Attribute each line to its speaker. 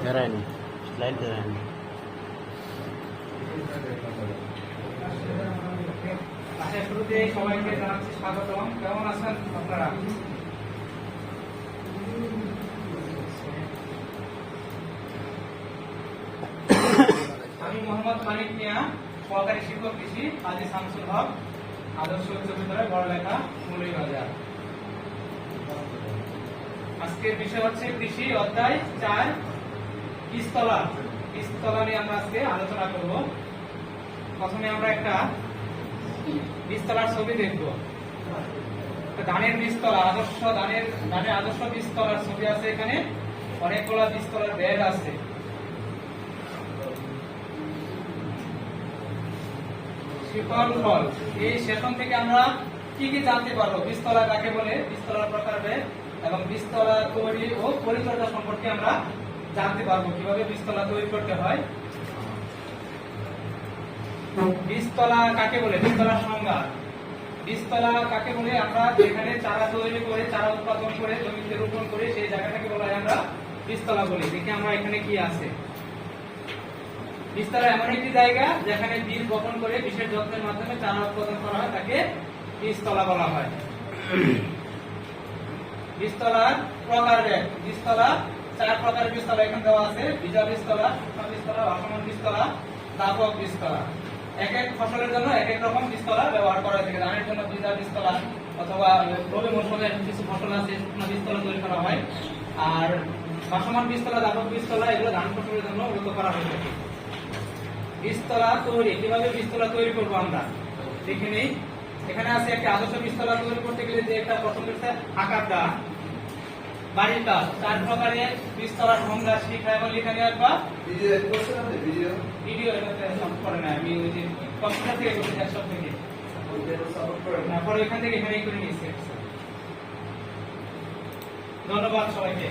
Speaker 1: ধরেনি স্লাইড ধরেনি।
Speaker 2: আচ্ছা, শুরুতে সবাইকে জানাচ্ছি স্বাগতম। কেমন আছেন আপনারা? আমি মোহাম্মদ মানিক মিয়া, সহকারী শিক্ষক কৃষি, কাজী শামসুল হক, আদর্শ উচ্চ বিদ্যালয়, বড়লেখা, মৌলভীবাজার। আজকের বিষয় হচ্ছে কৃষি অধ্যায় 4 বীজতলা। বীজতলা নিয়ে আমরা আজকে আলোচনা করব। প্রথমে আমরা একটা বীজতলার ছবি দেখব। ধানের বীজতলা, আদর্শ ধানের আদর্শ বীজতলার ছবি আছে। এখানে অনেকগুলো বীজতলার ব্যাগ আছে। শিকল ফল, এই সেশন থেকে আমরা কি কি জানতে পারবো? বীজতলা কাকে বলে, বীজতলার প্রকারভেদ এবং বীজতলা তৈরি ও পরিচর্যা সম্পর্কে আমরা জানতে পারবো, কিভাবে বীজতলা তৈরি করতে হয়। বীজতলা কাকে বলে, বীজতলার সংজ্ঞা। বীজতলা কাকে বলে? আমরা যেখানে চারা তৈরি করে, চারা উৎপাদন করে জমিতে রোপণ করে সেই জায়গাটাকে বলা হয় আমরা বীজতলা বলি। দেখি আমরা এখানে কি আছে। বীজতলা এমন একটি জায়গা যেখানে বীজ বপন করে বিশেষ যত্নের মাধ্যমে চারা উৎপাদন করা হয়, তাকে বীজতলা বলা হয়। বীজতলার প্রকারভেদ। বীজতলা 4 প্রকারের বীজতলা এখানে দেওয়া আছে। বীজা বীজতলা, শুকনো বীজতলা, ভাসমান বীজতলা, দাপক বীজতলা। এক এক ফসলের জন্য এক এক রকম বীজতলা ব্যবহার করা থাকে। ধানের জন্য বীজা বীজতলা অথবা রবি মৌসুমে কিছু ফসল আছে শুকনো বীজতলা তৈরি করা হয়। আর ভাসমান বীজতলা, দাপক বীজতলা এগুলো ধান ফসলের জন্য উন্নত করা হয়ে থাকে। বীজতলা তৈরি, কিভাবে বীজতলা তৈরি করবো আমরা দেখে নেই। এখানে আছে একটা আদর্শ বীজতলা তৈরি করতে গেলে যে একটা প্রথম হচ্ছে আকারটা, বাড়ির কাজ। 4 প্রকারের বীজতলার সংজ্ঞা শিখা এবং লেখা নিয়ে আসবা। ভিডিও এটাতে সাপোর্ট করে না, আমি ওই যে কম্পিউটার থেকে করছি, ডেস্কটপ থেকে। পরে এখান থেকে এখানেই করে নিয়েছি। ধন্যবাদ সবাইকে।